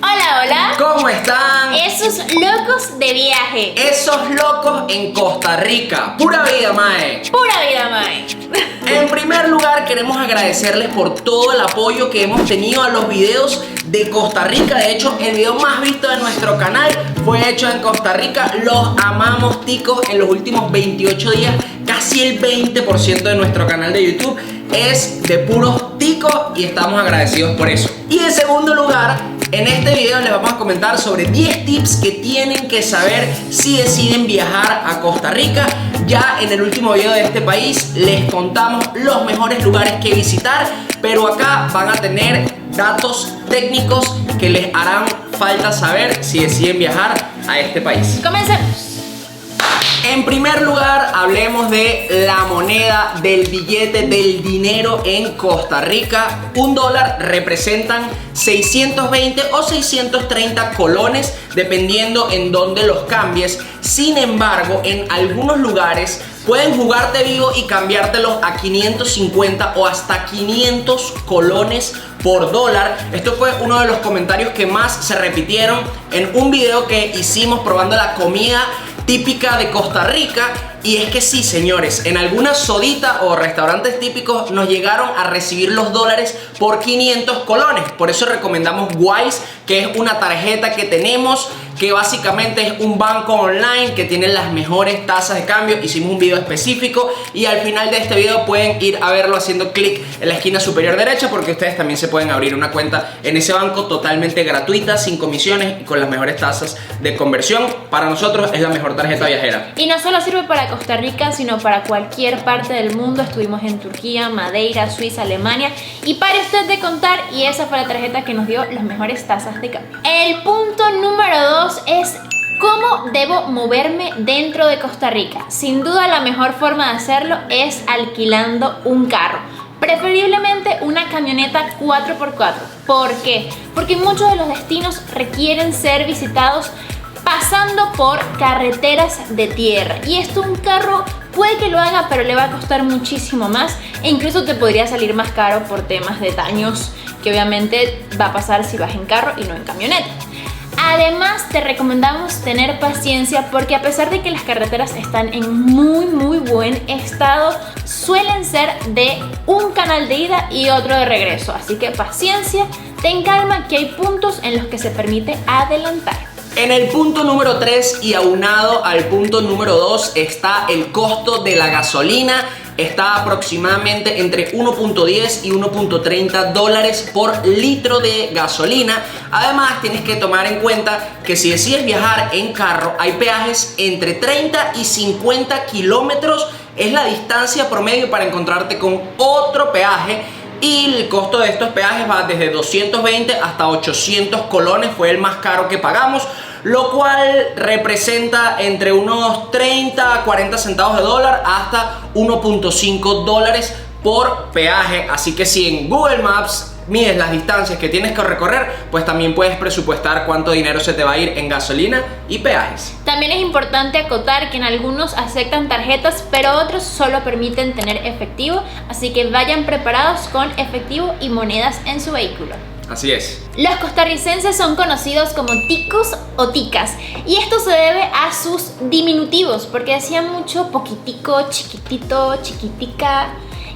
Hola, hola. ¿Cómo están? Esos locos de viaje. Esos locos en Costa Rica. Pura vida, mae. Pura vida, mae. En primer lugar, queremos agradecerles por todo el apoyo que hemos tenido a los videos de Costa Rica. De hecho, el video más visto de nuestro canal fue hecho en Costa Rica. Los amamos, ticos. En los últimos 28 días, casi el 20% de nuestro canal de YouTube es de puros ticos y estamos agradecidos por eso. Y en segundo lugar, en este video les vamos a comentar sobre 10 tips que tienen que saber si deciden viajar a Costa Rica. Ya en el último video de este país les contamos los mejores lugares que visitar, pero acá van a tener datos técnicos que les harán falta saber si deciden viajar a este país. Comencemos. En primer lugar, hablemos de la moneda, del billete, del dinero en Costa Rica. $1 representan 620 o 630 colones, dependiendo en dónde los cambies. Sin embargo, en algunos lugares pueden jugarte vivo y cambiártelos a 550 o hasta 500 colones por dólar. Esto fue uno de los comentarios que más se repitieron en un video que hicimos probando la comida típica de Costa Rica. Y es que sí, señores, en algunas soditas o restaurantes típicos nos llegaron a recibir los dólares por 500 colones. Por eso recomendamos Wise, que es una tarjeta que tenemos, que básicamente es un banco online que tiene las mejores tasas de cambio. Hicimos un video específico y al final de este video pueden ir a verlo haciendo clic en la esquina superior derecha, porque ustedes también se pueden abrir una cuenta en ese banco totalmente gratuita, sin comisiones y con las mejores tasas de conversión. Para nosotros es la mejor tarjeta viajera. Y no solo sirve para Costa Rica, sino para cualquier parte del mundo. Estuvimos en Turquía, Madeira, Suiza, Alemania, y pare usted de contar, y esa fue la tarjeta que nos dio las mejores tasas de cambio. El punto número 2 es ¿cómo debo moverme dentro de Costa Rica? Sin duda la mejor forma de hacerlo es alquilando un carro, preferiblemente una camioneta 4x4. ¿Por qué? Porque muchos de los destinos requieren ser visitados pasando por carreteras de tierra, y esto un carro puede que lo haga, pero le va a costar muchísimo más, e incluso te podría salir más caro por temas de daños que obviamente va a pasar si vas en carro y no en camioneta. Además, te recomendamos tener paciencia, porque a pesar de que las carreteras están en muy buen estado, suelen ser de un canal de ida y otro de regreso. Así que paciencia, ten calma, que hay puntos en los que se permite adelantar. En el punto número 3 y aunado al punto número 2 está el costo de la gasolina. Está aproximadamente entre 1.10 y 1.30 dólares por litro de gasolina. Además, tienes que tomar en cuenta que si decides viajar en carro, hay peajes entre 30 y 50 kilómetros. Es la distancia promedio para encontrarte con otro peaje. Y el costo de estos peajes va desde 220 hasta 800 colones, fue el más caro que pagamos, lo cual representa entre unos 30 a 40 centavos de dólar hasta 1.5 dólares por peaje. Así que si en Google Maps mides las distancias que tienes que recorrer, pues también puedes presupuestar cuánto dinero se te va a ir en gasolina y peajes. También es importante acotar que en algunos aceptan tarjetas, pero otros solo permiten tener efectivo, así que vayan preparados con efectivo y monedas en su vehículo. Así es. Los costarricenses son conocidos como ticos o ticas, y esto se debe a sus diminutivos, porque decían mucho poquitico, chiquitito, chiquitica,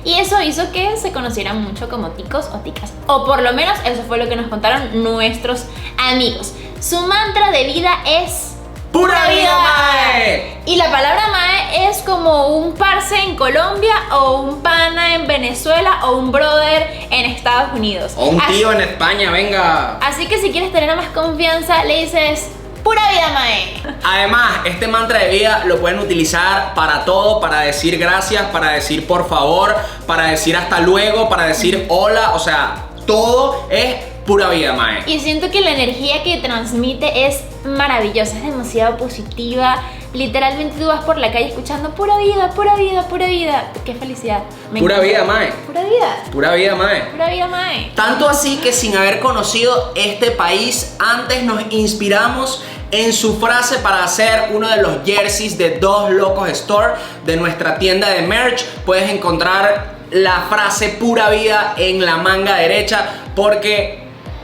y eso hizo que se conocieran mucho como ticos o ticas, o por lo menos eso fue lo que nos contaron nuestros amigos. Su mantra de vida es ¡Pura vida, mae! Y la palabra mae es como un parce en Colombia, o un pana en Venezuela, o un brother en Estados Unidos. O un tío en España, venga. Así que si quieres tener más confianza, le dices ¡pura vida, mae! Además, este mantra de vida lo pueden utilizar para todo, para decir gracias, para decir por favor, para decir hasta luego, para decir hola, o sea, todo es pura vida, mae. Y siento que la energía que transmite es maravillosa, es demasiado positiva. Literalmente tú vas por la calle escuchando pura vida, pura vida, pura vida. Qué felicidad. Pura vida, mae. Pura vida. Pura vida, mae. Pura vida, mae. Tanto así que sin haber conocido este país antes, nos inspiramos en su frase para hacer uno de los jerseys de Dos Locos Store, de nuestra tienda de merch. Puedes encontrar la frase pura vida en la manga derecha, porque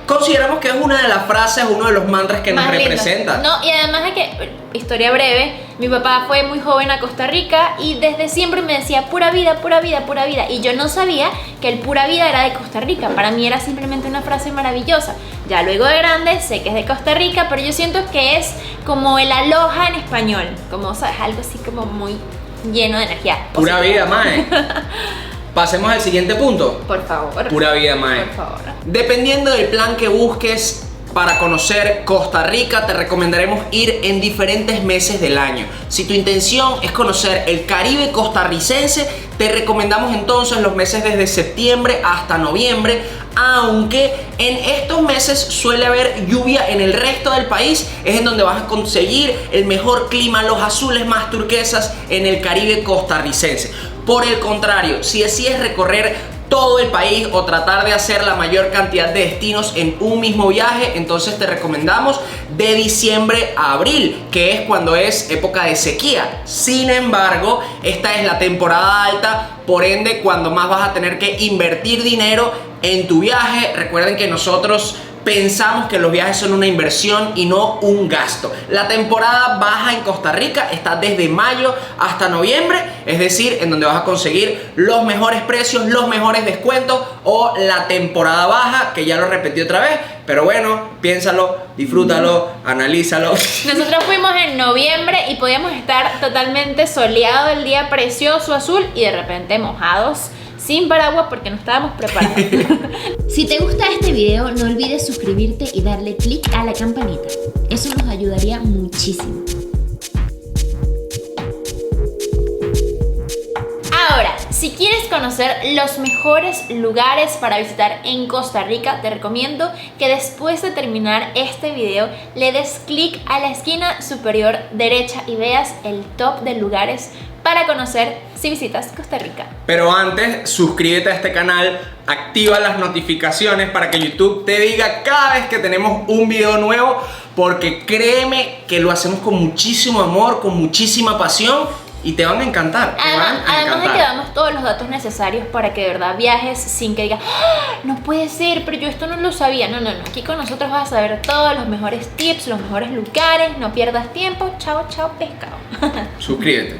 consideramos que es una de las frases, uno de los mantras que nos Más lindo. representa. No, y además de que, historia breve, mi papá fue muy joven a Costa Rica y desde siempre me decía pura vida, pura vida, pura vida. Y yo no sabía que el pura vida era de Costa Rica. Para mí era simplemente una frase maravillosa. Ya luego de grande sé que es de Costa Rica, pero yo siento que es como el aloha en español. Como, ¿sabes? Algo así como muy lleno de energía. Pura vida, mae. Pasemos al siguiente punto. Por favor. Pura vida, mae. Por favor. Dependiendo del plan que busques para conocer Costa Rica, te recomendaremos ir en diferentes meses del año. Si tu intención es conocer el Caribe costarricense, te recomendamos entonces los meses desde septiembre hasta noviembre, aunque en estos meses suele haber lluvia en el resto del país. Es en donde vas a conseguir el mejor clima, los azules más turquesas en el Caribe costarricense. Por el contrario, si decides recorrer todo el país o tratar de hacer la mayor cantidad de destinos en un mismo viaje, entonces te recomendamos de diciembre a abril, que es cuando es época de sequía. Sin embargo, esta es la temporada alta, por ende cuando más vas a tener que invertir dinero en tu viaje. Recuerden que nosotros pensamos que los viajes son una inversión y no un gasto. La temporada baja en Costa Rica está desde mayo hasta noviembre, es decir, en donde vas a conseguir los mejores precios, los mejores descuentos, o la temporada baja, que ya lo repetí otra vez, pero bueno, piénsalo, disfrútalo, analízalo. Nosotros fuimos en noviembre y podíamos estar totalmente soleado el día, precioso, azul, y de repente mojados, sin paraguas porque no estábamos preparados. Si te gusta este video, no olvides suscribirte y darle click a la campanita. Eso nos ayudaría muchísimo. Ahora, si quieres conocer los mejores lugares para visitar en Costa Rica, te recomiendo que después de terminar este video le des clic a la esquina superior derecha y veas el top de lugares para conocer si visitas Costa Rica. Pero antes, suscríbete a este canal, activa las notificaciones para que YouTube te diga cada vez que tenemos un video nuevo, porque créeme que lo hacemos con muchísimo amor, con muchísima pasión, y te van a encantar. Además de que damos todos los datos necesarios para que de verdad viajes sin que digas, ¡ah! No puede ser, pero yo esto no lo sabía. No. Aquí con nosotros vas a saber todos los mejores tips, los mejores lugares. No pierdas tiempo. Chao, pescado. Suscríbete.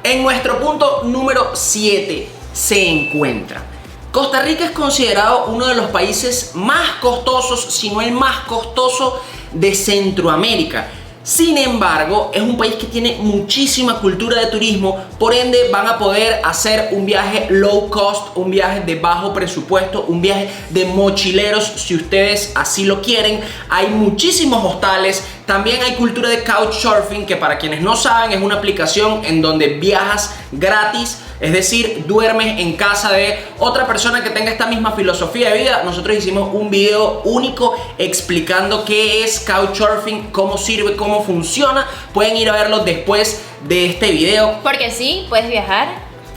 En nuestro punto número 7 se encuentra: Costa Rica es considerado uno de los países más costosos, si no el más costoso de Centroamérica. Sin embargo, es un país que tiene muchísima cultura de turismo, por ende van a poder hacer un viaje low cost, un viaje de bajo presupuesto, un viaje de mochileros si ustedes así lo quieren. Hay muchísimos hostales, también hay cultura de couchsurfing, que para quienes no saben es una aplicación en donde viajas gratis, es decir, duermes en casa de otra persona que tenga esta misma filosofía de vida. Nosotros hicimos un video único explicando qué es couchsurfing, cómo sirve, cómo funciona. Pueden ir a verlo después de este video. Porque sí, puedes viajar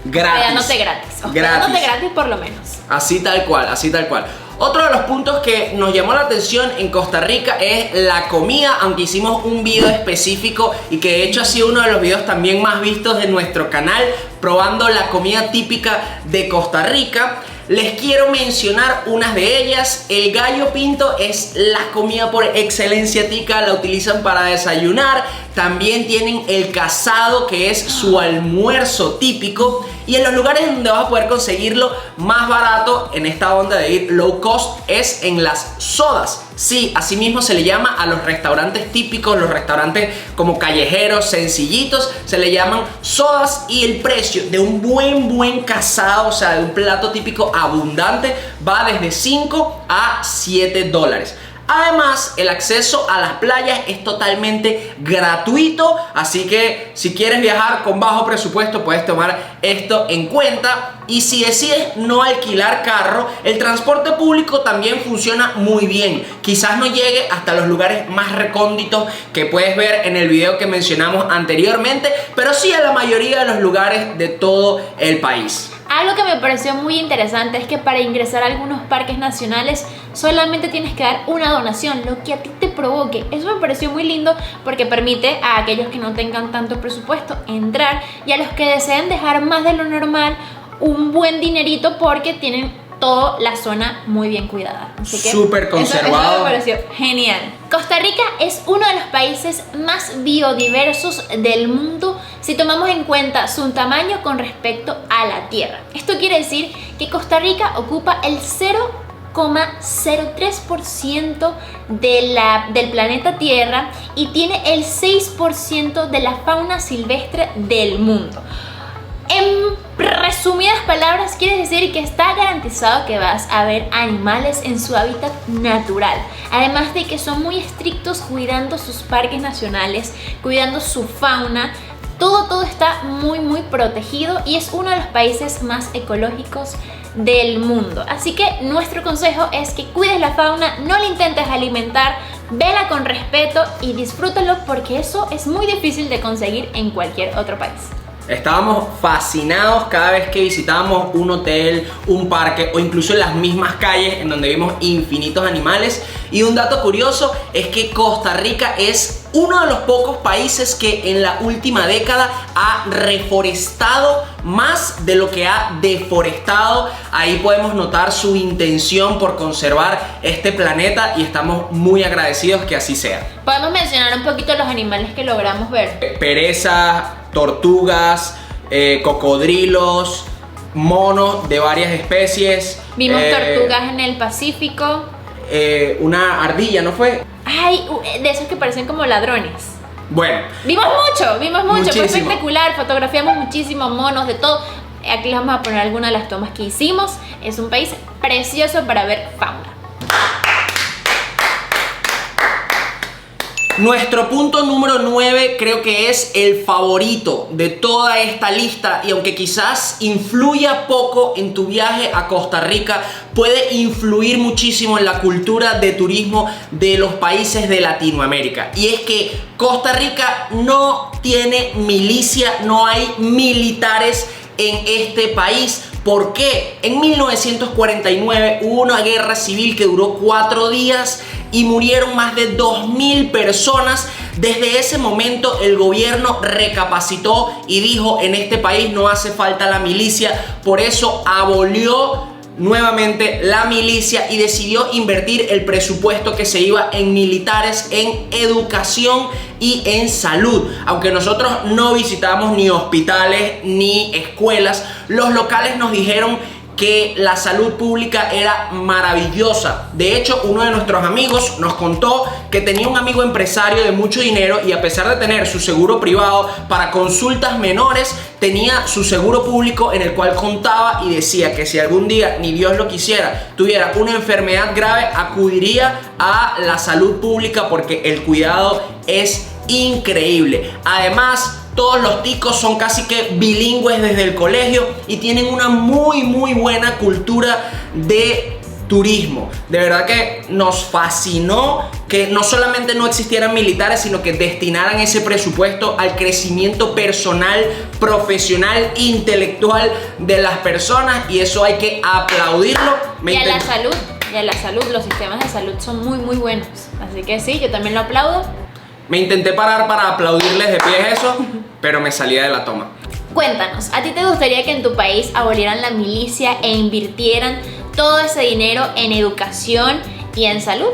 gratis. Hospedándote gratis. Hospedándote gratis por lo menos. Así tal cual, así tal cual. Otro de los puntos que nos llamó la atención en Costa Rica es la comida, aunque hicimos un video específico y que de hecho ha sido uno de los videos también más vistos de nuestro canal, probando la comida típica de Costa Rica. Les quiero mencionar unas de ellas. El gallo pinto es la comida por excelencia tica, la utilizan para desayunar. También tienen el casado, que es su almuerzo típico. Y en los lugares donde vas a poder conseguirlo más barato, en esta onda de ir low cost, es en las sodas. Sí, así mismo se le llama a los restaurantes típicos, los restaurantes como callejeros, sencillitos, se le llaman sodas, y el precio de un buen casado, o sea, de un plato típico abundante, va desde 5 a 7 dólares. Además, el acceso a las playas es totalmente gratuito, así que si quieres viajar con bajo presupuesto puedes tomar esto en cuenta. Y si decides no alquilar carro, el transporte público también funciona muy bien. Quizás no llegue hasta los lugares más recónditos que puedes ver en el video que mencionamos anteriormente, pero sí a la mayoría de los lugares de todo el país. Algo que me pareció muy interesante es que para ingresar a algunos parques nacionales solamente tienes que dar una donación, lo que a ti te provoque. Eso me pareció muy lindo porque permite a aquellos que no tengan tanto presupuesto entrar, y a los que deseen dejar más de lo normal un buen dinerito porque tienen toda la zona muy bien cuidada. Así que súper conservado. Eso me pareció genial. Costa Rica es uno de los países más biodiversos del mundo si tomamos en cuenta su tamaño con respecto a la Tierra. Esto quiere decir que Costa Rica ocupa el 0,03% del planeta Tierra y tiene el 6% de la fauna silvestre del mundo. En resumidas palabras, quiere decir que está garantizado que vas a ver animales en su hábitat natural. Además de que son muy estrictos cuidando sus parques nacionales, cuidando su fauna. Todo está muy protegido y es uno de los países más ecológicos del mundo. Así que nuestro consejo es que cuides la fauna, no la intentes alimentar, vela con respeto y disfrútalo, porque eso es muy difícil de conseguir en cualquier otro país. Estábamos fascinados cada vez que visitábamos un hotel, un parque o incluso en las mismas calles en donde vimos infinitos animales. Y un dato curioso es que Costa Rica es uno de los pocos países que en la última década ha reforestado más de lo que ha deforestado. Ahí podemos notar su intención por conservar este planeta y estamos muy agradecidos que así sea. Podemos mencionar un poquito los animales que logramos ver. Perezas, tortugas, cocodrilos, monos de varias especies. Vimos tortugas en el Pacífico. Una ardilla, ¿no fue? Ay, de esos que parecen como ladrones. Bueno. Vimos mucho, muchísimo. Fue espectacular, fotografiamos muchísimos monos, de todo. Aquí les vamos a poner algunas de las tomas que hicimos. Es un país precioso para ver fauna. Nuestro punto número 9 creo que es el favorito de toda esta lista, y aunque quizás influya poco en tu viaje a Costa Rica, puede influir muchísimo en la cultura de turismo de los países de Latinoamérica. Y es que Costa Rica no tiene milicia, no hay militares en este país. ¿Por qué? En 1949 hubo una guerra civil que duró 4 días y murieron más de 2.000 personas. Desde ese momento el gobierno recapacitó y dijo: en este país no hace falta la milicia. Por eso abolió nuevamente la milicia y decidió invertir el presupuesto que se iba en militares, en educación y en salud. Aunque nosotros no visitamos ni hospitales ni escuelas, los locales nos dijeron que la salud pública era maravillosa. De hecho, uno de nuestros amigos nos contó que tenía un amigo empresario de mucho dinero y, a pesar de tener su seguro privado para consultas menores, tenía su seguro público en el cual contaba y decía que si algún día, ni Dios lo quisiera, tuviera una enfermedad grave, acudiría a la salud pública porque el cuidado es increíble. Además, todos los ticos son casi que bilingües desde el colegio y tienen una muy buena cultura de turismo. De verdad que nos fascinó que no solamente no existieran militares, sino que destinaran ese presupuesto al crecimiento personal, profesional, intelectual de las personas, y eso hay que aplaudirlo. Y a la salud, los sistemas de salud son muy buenos. Así que sí, yo también lo aplaudo. Me intenté parar para aplaudirles de pie eso, pero me salía de la toma. Cuéntanos, ¿a ti te gustaría que en tu país abolieran la milicia e invirtieran todo ese dinero en educación y en salud?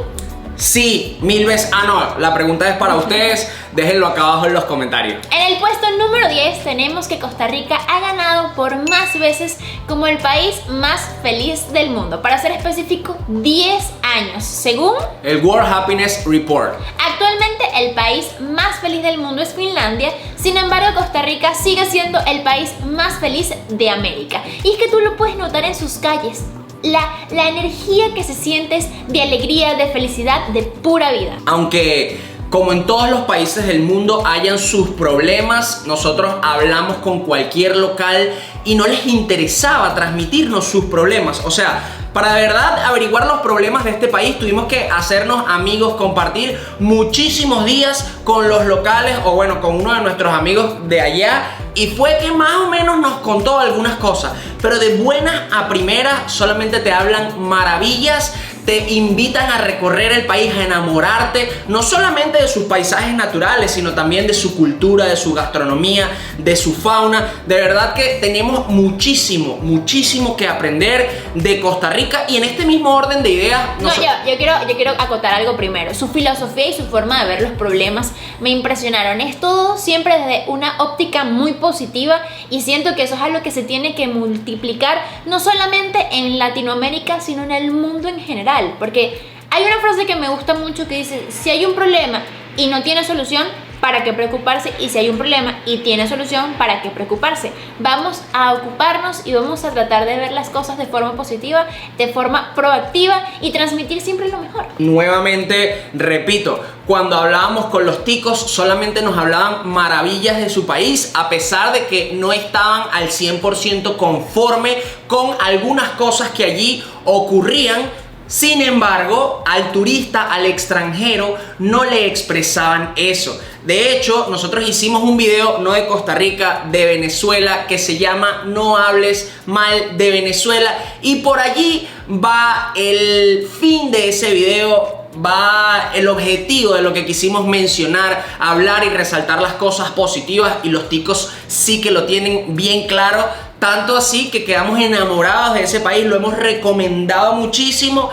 Sí, 1000 veces. No, la pregunta es para ustedes. Déjenlo acá abajo en los comentarios. En el puesto número 10 tenemos que Costa Rica ha ganado por más veces como el país más feliz del mundo. Para ser específico, 10 años, según el World Happiness Report. Actualmente el país más feliz del mundo es Finlandia. Sin embargo, Costa Rica sigue siendo el país más feliz de América. Y es que tú lo puedes notar en sus calles. La energía que se siente es de alegría, de felicidad, de pura vida. Aunque, como en todos los países del mundo hayan sus problemas, nosotros hablamos con cualquier local y no les interesaba transmitirnos sus problemas. O sea, para de verdad averiguar los problemas de este país tuvimos que hacernos amigos, compartir muchísimos días con los locales, o bueno, con uno de nuestros amigos de allá, y fue que más o menos nos contó algunas cosas, pero de buenas a primeras solamente te hablan maravillas te invitan a recorrer el país, a enamorarte, no solamente de sus paisajes naturales, sino también de su cultura, de su gastronomía, de su fauna. De verdad que tenemos muchísimo que aprender de Costa Rica, y en este mismo orden de ideas... Yo quiero acotar algo primero. Su filosofía y su forma de ver los problemas me impresionaron. Es todo siempre desde una óptica muy positiva, y siento que eso es algo que se tiene que multiplicar no solamente en Latinoamérica, sino en el mundo en general. Porque hay una frase que me gusta mucho que dice: si hay un problema y no tiene solución, ¿para qué preocuparse? Y si hay un problema y tiene solución, ¿para qué preocuparse? Vamos a ocuparnos y vamos a tratar de ver las cosas de forma positiva, de forma proactiva, y transmitir siempre lo mejor. Nuevamente, repito, cuando hablábamos con los ticos solamente nos hablaban maravillas de su país, a pesar de que no estaban al 100% conforme con algunas cosas que allí ocurrían. Sin embargo, al turista, al extranjero, no le expresaban eso. De hecho, nosotros hicimos un video, no de Costa Rica, de Venezuela, que se llama No hables mal de Venezuela, y por allí va el fin de ese video, va el objetivo de lo que quisimos mencionar, hablar y resaltar las cosas positivas, y los ticos sí que lo tienen bien claro. Tanto así que quedamos enamorados de ese país, lo hemos recomendado muchísimo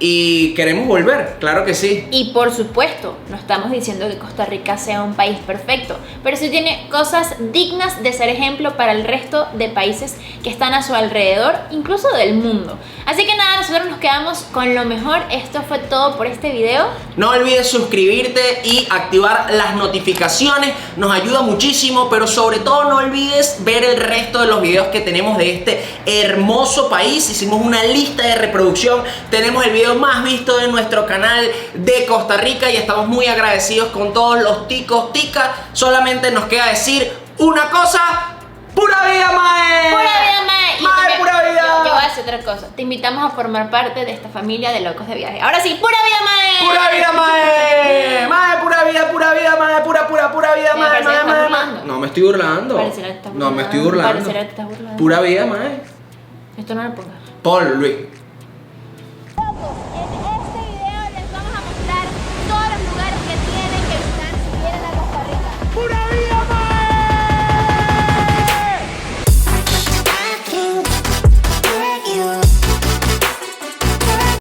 y queremos volver, claro que sí. Y por supuesto, no estamos diciendo que Costa Rica sea un país perfecto, pero sí tiene cosas dignas de ser ejemplo para el resto de países que están a su alrededor, incluso del mundo. Así que nada, nosotros nos quedamos con lo mejor. Esto fue todo por este video. No olvides suscribirte y activar las notificaciones, nos ayuda muchísimo, pero sobre todo no olvides ver el resto de los videos que tenemos de este hermoso país. Hicimos una lista de reproducción, tenemos el video más visto de nuestro canal de Costa Rica, y estamos muy agradecidos con todos los ticos, ticas. Solamente nos queda decir una cosa: ¡pura vida, mae! ¡Pura vida, mae! Y ¡Mae, también, pura vida! Yo voy a decir otra cosa. Te invitamos a formar parte de esta familia de locos de viaje. Ahora sí, ¡pura vida, mae! ¡Pura vida, mae! ¡Mae, pura vida, mae! ¡Pura vida, Me mae! parece que mae, estás mae, burlando. mae! No me estoy burlando. Pareciera que te estás No me estoy burlando. burlando. Pareciera que te estás burlando. ¡Pura vida, mae! Esto no lo pongas. Paul, Luis.